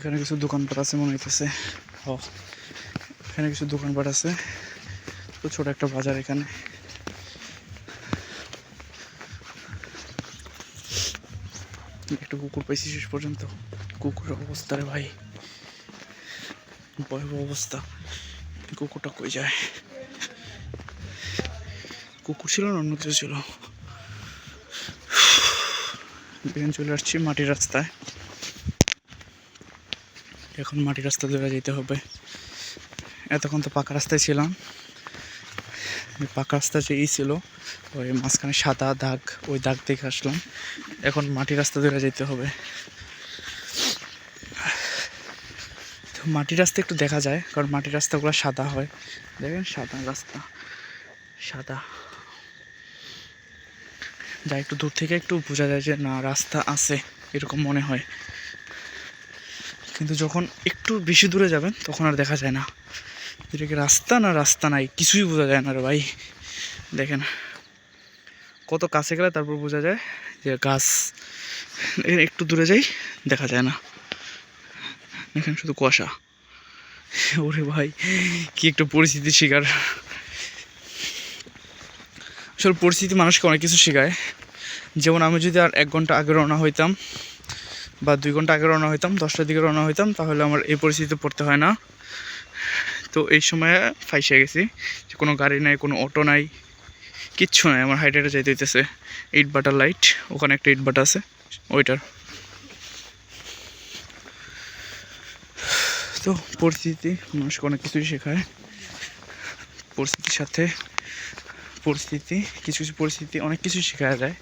এখানে কিছু দোকানপাট আছে মনে হইতেছে। ও এখানে কিছু দোকানপাট আছে, তো ছোট একটা বাজার এখানে। একটা কুকুর পাইছি শেষ পর্যন্ত। কুকুরের অবস্থা রে ভাই, ভয়াবহ অবস্থা। কুকুরটা কই যায়? কুকুর ছিল না অন্য কিছু ছিল। এখানে চলে আসছি মাটির রাস্তায়। এখন মাটির রাস্তা ধরে যেতে হবে। এতক্ষণ তো পাকা রাস্তায় ছিলাম। পাকা রাস্তা যে ছিল ওই মাঝখানে সাদা দাগ, ওই দাগ দেখে আসলাম। এখন মাটির রাস্তা ধরে যেতে হবে। তো মাটির রাস্তা একটু দেখা যায়, কারণ মাটির রাস্তাগুলো সাদা হয়। দেখেন সাদা রাস্তা, সাদা। যা একটু দূর থেকে একটু বোঝা যায় যে না রাস্তা আছে, এরকম মনে হয়। কিন্তু যখন একটু বেশি দূরে যাবেন তখন আর দেখা যায় না। এটা কি রাস্তা না রাস্তা নাই কিছুই বোঝা যায় না রে ভাই। দেখেন কত কাছে গেলে তারপর বোঝা যায় যে গাছ। এখানে একটু দূরে যাই দেখা যায় না, এখানে শুধু কুয়াশা। ওরে ভাই কি একটা পরিস্থিতির শিকার। আসলে পরিস্থিতি মানুষকে অনেক কিছু শেখায়। যেমন আমি যদি আর 1 ঘন্টা আগে রওনা হইতাম বা 2 ঘন্টা আগে রওনা হইতাম, 10টার দিকে রওনা হইতাম, তাহলে আমার এই পরিস্থিতিতে পড়তে হয় না। তো এই সময়ে ফাইসে গেছি যে কোনো গাড়ি নাই, কোনো অটো নাই, কিচ্ছু নাই। আমার হাইটে যাইতে হইতেছে। ইট বাটার লাইট, ওখানে একটা ইট বাটা আছে ওইটার। তো পরিস্থিতি মানুষকে অনেক কিছুই শেখায়। পরিস্থিতির সাথে পরিস্থিতি, কিছু কিছু পরিস্থিতি অনেক কিছুই শেখা যায়।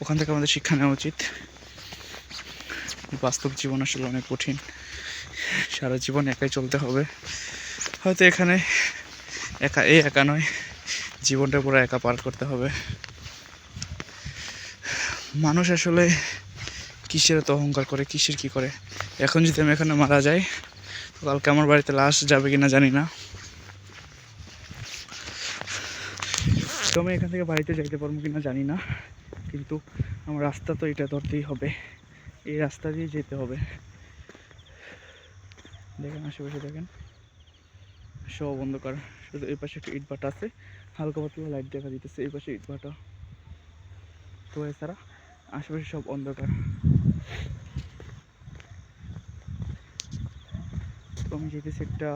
ওখান থেকে আমাদের শিক্ষা নেওয়া উচিত। বাস্তব জীবন আসলে অনেক কঠিন, সারা জীবন একাই চলতে হবে। হয়তো এখানে একা নয়, জীবনটা পুরো একা পার করতে হবে। মানুষ আসলে কিসের এত অহংকার করে, কিসের কি করে। এখন যদি আমি এখানে মারা যাই তো কালকে আমার বাড়িতে লাশ যাবে কিনা জানি না। তো আমি এখান থেকে বাড়িতে যাইতে পারবো কিনা জানি না, কিন্তু আমার রাস্তা তো এটা ধরতেই হবে, এই রাস্তা দিয়ে যেতে হবে। দেখেন আশেপাশে দেখেন সব অন্ধকার, শুধু এই পাশে একটা ইটভাটা আছে, হালকা পাতলা লাইট দেখা দিতেছে এই পাশে ইটভাটা। তো এছাড়া আশেপাশে সব অন্ধকার। তো আমি যেতেছি একটা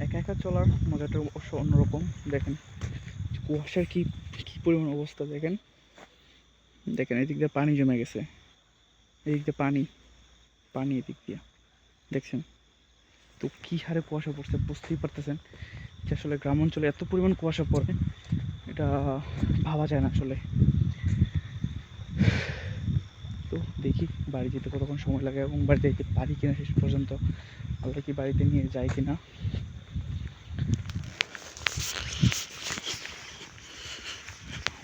একা একা চলার মজাটা অবশ্য অন্যরকম। দেখেন কুয়াশার কি কি পরিমাণ অবস্থা। দেখেন দেখেন এদিক দিয়ে পানি জমে গেছে, এদিক দিয়ে পানি পানি এদিক দিয়ে দেখছেন। তো কী হারে কুয়াশা পড়ছে বুঝতেই পারতেছেন যে আসলে গ্রাম অঞ্চলে এত পরিমাণ কুয়াশা পড়ে, এটা ভাবা যায় না আসলে। তো দেখি বাড়ি যেতে কতক্ষণ সময় লাগে এবং বাড়িতে যেতে পারি কিনা শেষ পর্যন্ত, আল্লাহ কি বাড়িতে নিয়ে যায় কিনা।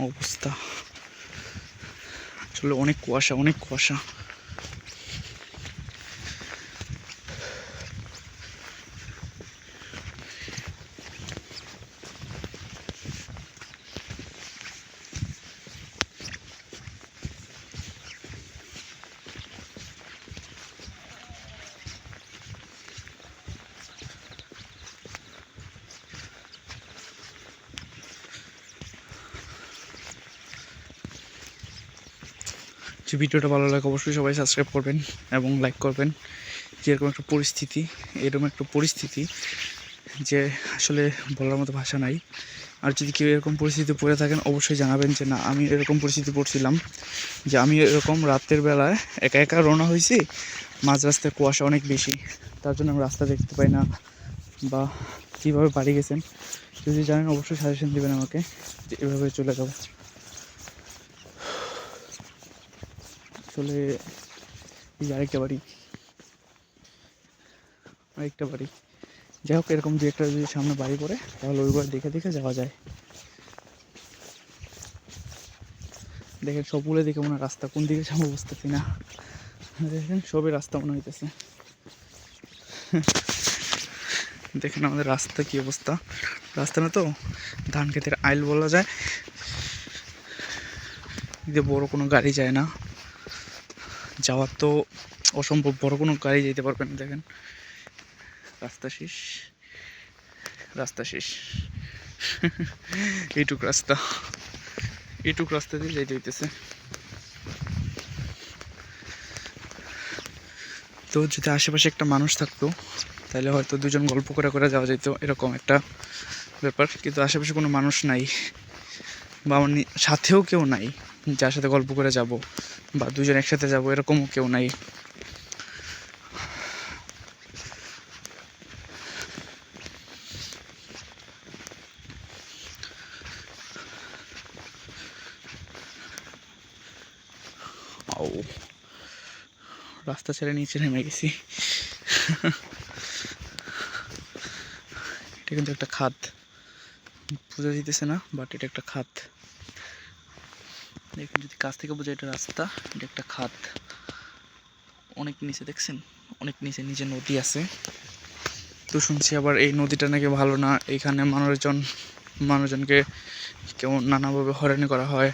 অবস্থা আসলে অনেক কুয়াশা, অনেক কুয়াশা। যে ভিডিওটা ভালো লাগে অবশ্যই সবাই সাবস্ক্রাইব করবেন এবং লাইক করবেন। যেরকম একটা পরিস্থিতি, এরকম একটা পরিস্থিতি যে আসলে বলার মতো ভাষা নাই। আর যদি কেউ এরকম পরিস্থিতি পড়ে থাকেন অবশ্যই জানাবেন যে না আমি এরকম পরিস্থিতি পড়ছিলাম, যে আমি এরকম রাতের বেলায় একা একা রওনা হয়েছি, মাঝ রাস্তায় কুয়াশা অনেক বেশি, তার জন্য আমি রাস্তা দেখতে পাই না। বা কীভাবে বাড়ি গেছেন যদি জানেন অবশ্যই সাজেশন দেবেন আমাকে, যে এভাবে চলে যাবো। আসলে এই আরেকটা বাড়ি, যাই হোক এরকম দু একটা যদি সামনে বাড়ি পড়ে তাহলে ওই বাড়ি দেখে দেখে যাওয়া যায়। দেখেন সবগুলো দেখে মনে হয় রাস্তা, কোন দিকে যাবো বুঝতেছি না। দেখেন সবই রাস্তা মনে হইতেছে। দেখেন আমাদের রাস্তা কি অবস্থা, রাস্তা না তো ধান ক্ষেতের আইল বলা যায়। দিয়ে বড় কোনো গাড়ি যায় না, যাওয়ার তো অসম্ভব, বড় কোনো গাড়ি যেতে পারবে না। দেখেন রাস্তা শেষ, রাস্তা শেষ। এইটুক রাস্তা, এইটুক রাস্তা দিয়ে যাইতে হইতেছে। তো যদি আশেপাশে একটা মানুষ থাকতো তাহলে হয়তো দুজন গল্প করে করে যাওয়া যেত, এরকম একটা ব্যাপার। কিন্তু আশেপাশে কোনো মানুষ নাই, বা আমার সাথেও কেউ নাই যার সাথে গল্প করে যাব, বা দুজন একসাথে যাব, এরকমও কেউ নাই। রাস্তা ছেড়ে নিচে নেমে গেছি। এটা কিন্তু একটা খাদ, বোঝা দিতেছে না, বাট এটা একটা খাদ। দেখুন যদি কাছ থেকে বোঝা, এটা রাস্তা, এটা একটা খাদ। অনেক নিচে দেখছেন, অনেক নিচে নিচে নদী আছে। তো শুনছি আবার এই নদীটা নাকি ভালো না, এইখানে মানুষজনকে কেমন নানাভাবে হয়রানি করা হয়।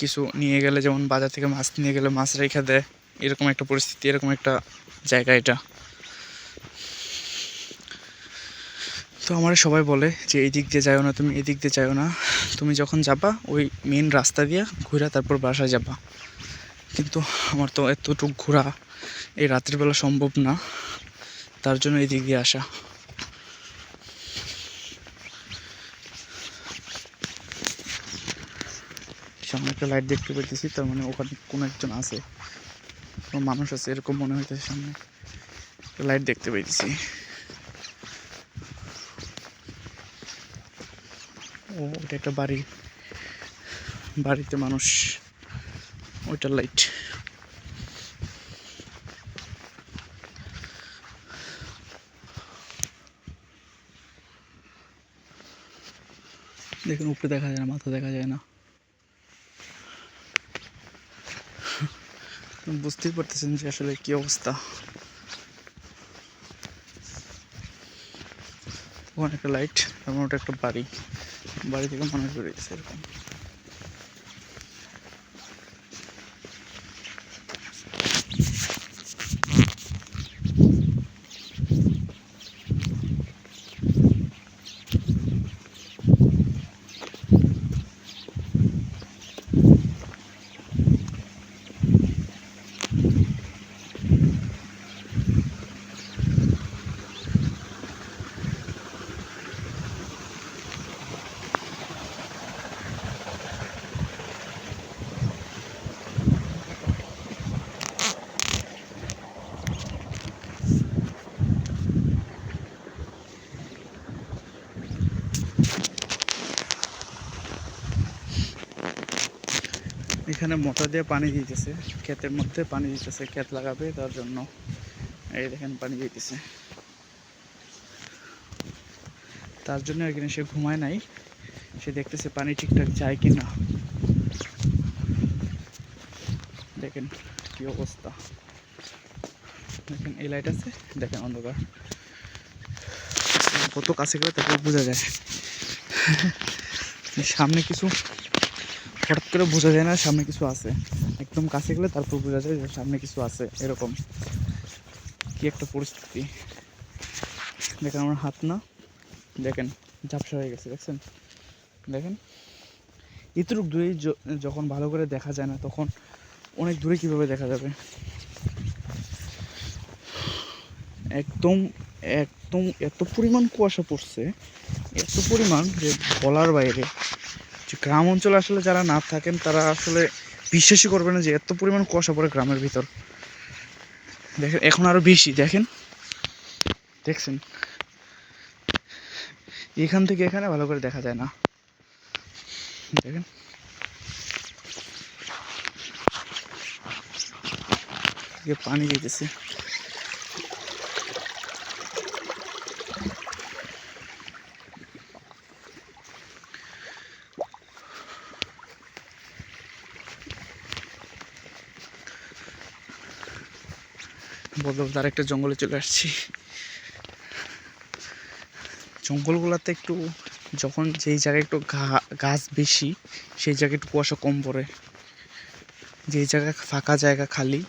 কিছু নিয়ে গেলে, যেমন বাজার থেকে মাছ নিয়ে গেলে মাছ রেখে দেয়, এরকম একটা পরিস্থিতি, এরকম একটা জায়গা এটা। তো আমার সবাই বলে যে এই দিক দিয়ে যাও না, তুমি এই দিক দিয়ে যাও না, তুমি যখন যাবা ওই মেন রাস্তা দিয়ে ঘুরে তারপর বাসায় যাবা। কিন্তু আমার তো এতটুকু ঘোরা এই রাত্রিবেলা সম্ভব না, তার জন্য এই দিক দিয়ে আসা। সামনে একটা লাইট দেখতে পেতেছি, তার মানে ওখানে কোনো একজন আছে, কোনো মানুষ আছে এরকম মনে হইতেছে। সামনে একটা লাইট দেখতে পেতেছি। ও ওটা একটা বাড়ি, বাড়িতে মানুষ, ওইটার লাইট। দেখুন উপরে দেখা যায় না, মাথা দেখা যায় না। বুঝতেই পারতেছেন যে আসলে কি অবস্থা। ওখানে একটা লাইট এবং ওটা একটা বাড়ি, বাড়ি থেকে মানুষ বেরিয়েছে এরকম। এখানে মোটর দিয়ে পানি দিতেছে, ক্ষেতের মধ্যে পানি দিতেছে, ক্ষেত লাগাবে তার জন্য। এই দেখেন পানি দিতেছে, তার জন্য এখানে সে ঘুমায় নাই, সে দেখতেছে পানি ঠিকঠাক যায় কি না। দেখেন কি অবস্থা, দেখেন এই লাইট আছে, দেখেন অন্ধকার, কত কাছে গেলে তারপর বোঝা যায়। সামনে কিছু হঠাৎ করে বোঝা যায় না সামনে কিছু আছে, একদম কাছে গেলে তারপর বোঝা যায় যে সামনে কিছু আছে। এরকম কি একটা পরিস্থিতি। দেখেন আমার হাত না, দেখেন ঝাপসা হয়ে গেছে, দেখছেন, দেখেন এতটুকু দূরে যখন ভালো করে দেখা যায় না, তখন অনেক দূরে কিভাবে দেখা যাবে। একদম একদম এত পরিমাণ কুয়াশা পড়ছে, এত পরিমাণ যে বলার বাইরে। যে গ্রাম অঞ্চলে আসলে যারা না থাকেন তারা আসলে বিশ্বাসই করবে না যে এত পরিমাণ কুয়াশা পড়ে গ্রামের ভিতর। দেখেন এখন আরো বেশি, দেখেন, দেখছেন, এখান থেকে এখানে ভালো করে দেখা যায় না। দেখেন পানি দিতেছে, বলতে বলতে আরেকটা জঙ্গলে চলে আসছি। জঙ্গলগুলোতে একটু যখন যেই জায়গায় একটু গাছ বেশি সেই জায়গায় একটু কুয়াশা কম পড়ে। যে জায়গা ফাঁকা জায়গা খালি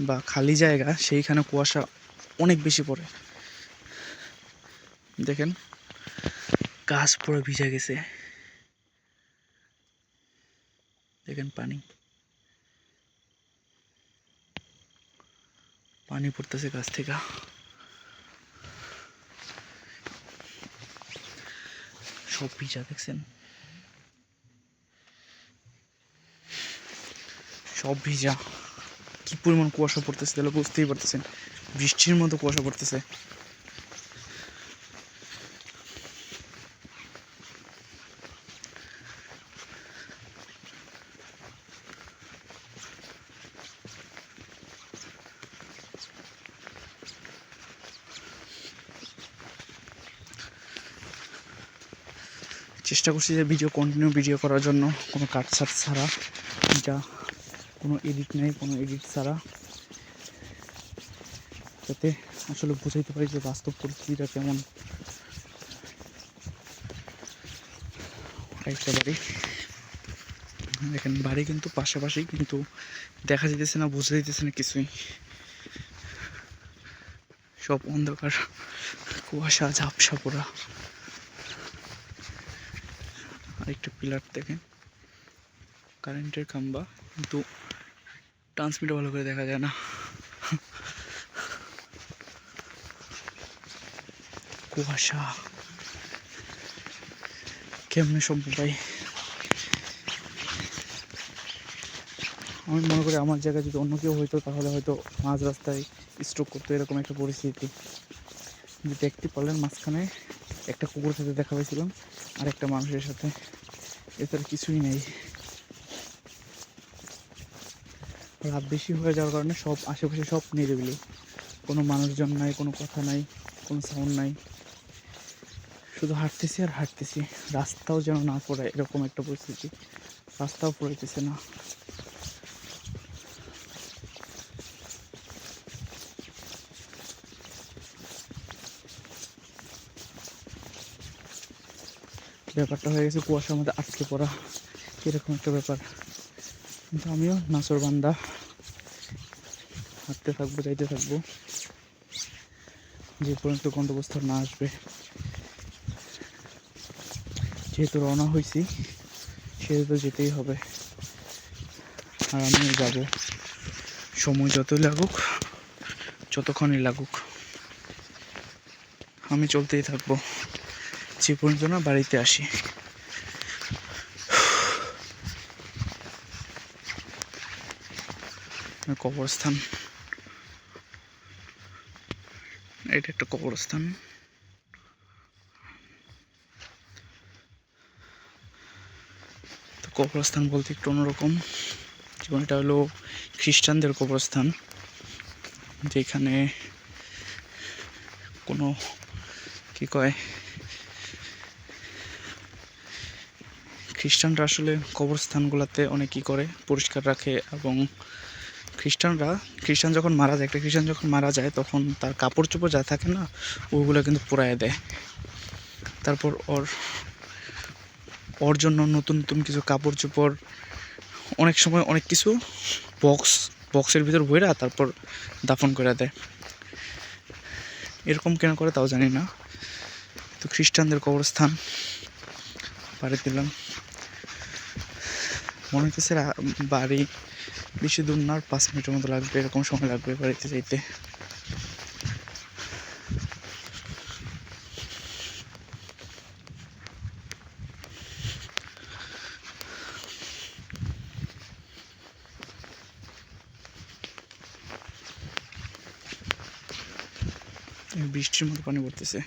বা খালি জায়গা সেইখানে কুয়াশা অনেক বেশি পড়ে। দেখেন গাছ পুরো ভিজে গেছে, দেখেন পানি পানি পড়তেছে গাছ থেকে। সব ভিজা, দেখছেন সব ভিজা। কি পরিমাণ কুয়াশা পড়তেছে তাহলে বুঝতেই পারতেছেন, বৃষ্টির মতো কুয়াশা পড়তেছে। চেষ্টা করছি যে কন্টিনিউ ভিডিও করার জন্য, কোনো কাটছাট ছাড়া, যা কোনো এডিট নেই, কোনো এডিট ছাড়া, যাতে আসলে বুঝাইতে পারি যে বাস্তব পরিস্থিতিটা কেমন। একটা বাড়ি, দেখেন বাড়ি কিন্তু পাশাপাশি, কিন্তু দেখা যেতেছে না, বোঝা যেতেছে না কিছুই, সব অন্ধকার, কুয়াশা ঝাপসা পোড়া। আরেকটা পিলার দেখেন, কারেন্টের খাম্বা, কিন্তু ট্রান্সমিটার ভালো করে দেখা যায় না। কুয়াশা কেমনে সম্ভব ভাই? আমি মনে করি আমার জায়গায় যদি অন্য কেউ হইতো তাহলে হয়তো মাঝ রাস্তায় স্ট্রোক করতো, এরকম একটা পরিস্থিতি। যে দেখতে পারলেন মাঝখানে একটা কুকুর সাথে দেখা হয়েছিলাম আর একটা মানুষের সাথে, এছাড়া কিছুই নেই। রাত বেশি হয়ে যাওয়ার কারণে সব আশেপাশে সব নিরিবিলি, কোনো মানুষজন নাই, কোনো কথা নাই, কোনো সাউন্ড নাই, শুধু হাঁটতেছি আর হাঁটতেছি। রাস্তাও যেন না পড়ে এরকম একটা পরিস্থিতি, রাস্তাও পড়াইতেছে না। ব্যাপারটা হয়ে গেছে কুয়াশার মধ্যে আটকে পড়া, এরকম একটা ব্যাপার। কিন্তু আমিও নাচরবান্দা, হাঁটতে থাকবো, যাইতে থাকবো, যে পর্যন্ত গন্তব্যস্থল না আসবে। যেহেতু রওনা হয়েছি সেহেতু যেতেই হবে, আর আমিও যাব, সময় যতই লাগুক, যতক্ষণই লাগুক, আমি চলতেই থাকবো যে পর্যন্ত না বাড়িতে আসি। কবরস্থান, এটা একটা কবরস্থান। তো কবরস্থান বলতে একটু অন্যরকম, যেমন এটা হলো খ্রিস্টানদের কবরস্থান, যেখানে কোনো কি কয়, খ্রিস্টানরা আসলে কবরস্থানগুলোতে অনেক কী করে, পরিষ্কার রাখে। এবং খ্রিস্টান যখন মারা যায়, একটা খ্রিস্টান যখন মারা যায় তখন তার কাপড় চোপড় যা থাকে না, ওইগুলো কিন্তু পোড়ায় দেয়। তারপর ওর জন্য নতুন নতুন কিছু কাপড় চোপড়, অনেক সময় অনেক কিছু বক্সের ভিতর ভইরা তারপর দাফন করে দেয়। এরকম কেন করে তাও জানি না। তো খ্রিস্টানদের কবরস্থান পাড়ি দিলাম, মনে হচ্ছে বাড়ি বেশি দূর না, 5 মিনিটের মতো লাগবে, এরকম সময় লাগবে বাড়িতে যাইতে। বৃষ্টির মতো পানি পড়তেছে।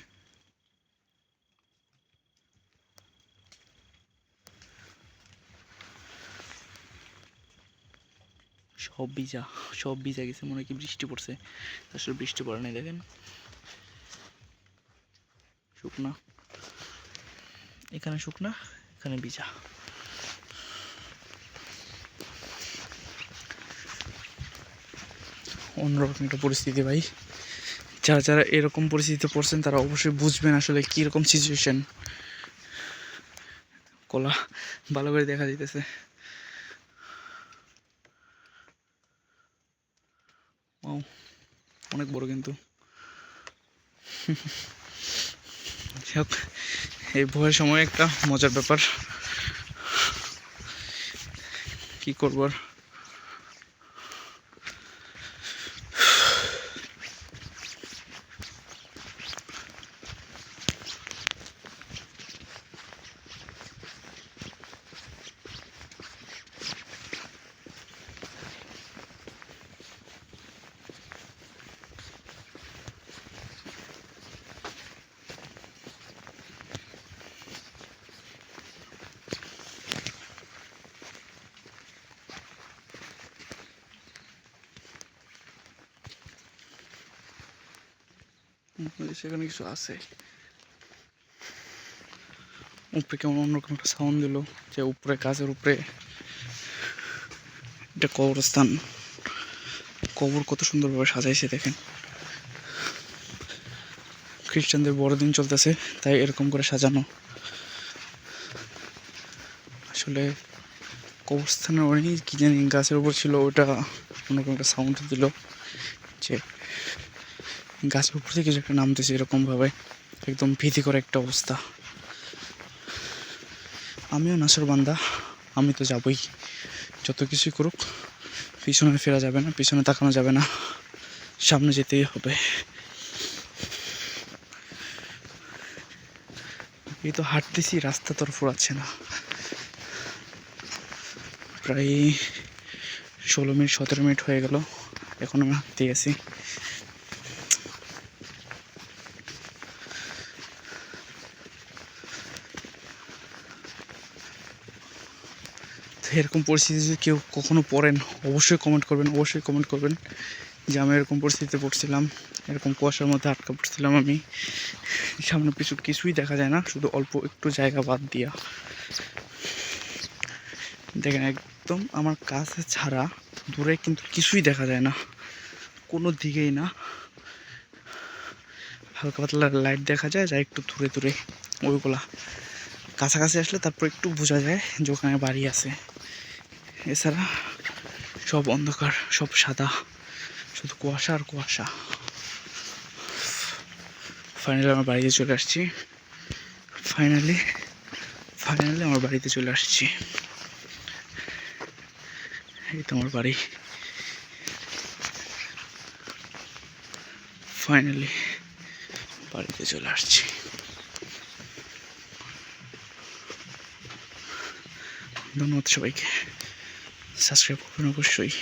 সব ভিজা গেছে, মনে হয় কি বৃষ্টি পড়ছে, আসলে বৃষ্টি পড়ে নাই। দেখেন শুকনা, এখানে শুকনা, এখানে ভিজা। অন্যরকম একটা পরিস্থিতি ভাই। যারা যারা এরকম পরিস্থিতিতে পড়ছেন তারা অবশ্যই বুঝবেন আসলে কীরকম সিচুয়েশন। কলা ভালো করে দেখা যাইতেছে। অনেক বড় কিন্তু। যাই হোক, এই ভয়ের সময় একটা মজার ব্যাপার, কি করবো আর। সেখানে কিছু আছে, উপরে কেমন অন্যরকম একটা সাউন্ড দিল, যে উপরে গাছের উপরে একটা কবরস্থান, কবর কত সুন্দরভাবে সাজাইছে দেখেন। খ্রিস্টানদের বড়দিন চলতেছে তাই এরকম করে সাজানো। আসলে কবরস্থানের অনেক কি জানি গাছের উপর ছিল, ওটা অন্যরকম একটা সাউন্ড দিল, যে গাছের উপর থেকে কিছু একটা নামতেছে এরকমভাবে, একদম ভীতিকর একটা অবস্থা। আমিও নাসর বান্দা, আমি তো যাবই, যত কিছুই করুক পিছনে ফেরা যাবে না, পিছনে তাকানো যাবে না, সামনে যেতেই হবে। এই তো হাঁটতেছি, রাস্তা তো ফুরাচ্ছে না, প্রায় 16 মিনিট 17 মিনিট হয়ে গেল, এখন আমি হাঁটতে আছি। এরকম পরিস্থিতি যদি কেউ কখনো পড়েন অবশ্যই কমেন্ট করবেন যে আমি এরকম পরিস্থিতিতে পড়ছিলাম, এরকম কুয়াশার মধ্যে আটকা পড়ছিলাম আমি, সামনে পিছু কিছুই দেখা যায় না, শুধু অল্প একটু জায়গা বাদ দিয়া। দেখেন একদম আমার কাছে ছাড়া দূরে কিন্তু কিছুই দেখা যায় না, কোনো দিকেই না, হালকা পাতলা লাইট দেখা যায় যা একটু দূরে দূরে, ওইগুলা কাছাকাছি আসলে তারপর একটু বোঝা যায় যে ওখানে বাড়ি আছে, এছাড়া সব অন্ধকার, সব সাদা, শুধু কুয়াশা আর কুয়াশা। ফাইনালি আমার বাড়িতে চলে আসছি, ফাইনালি আমার বাড়িতে চলে আসছি। এই তো আমার বাড়ি, ফাইনালি বাড়িতে চলে আসছি। ধন্যবাদ সবাইকে, সাবস্ক্রাইব করবেন অবশ্যই।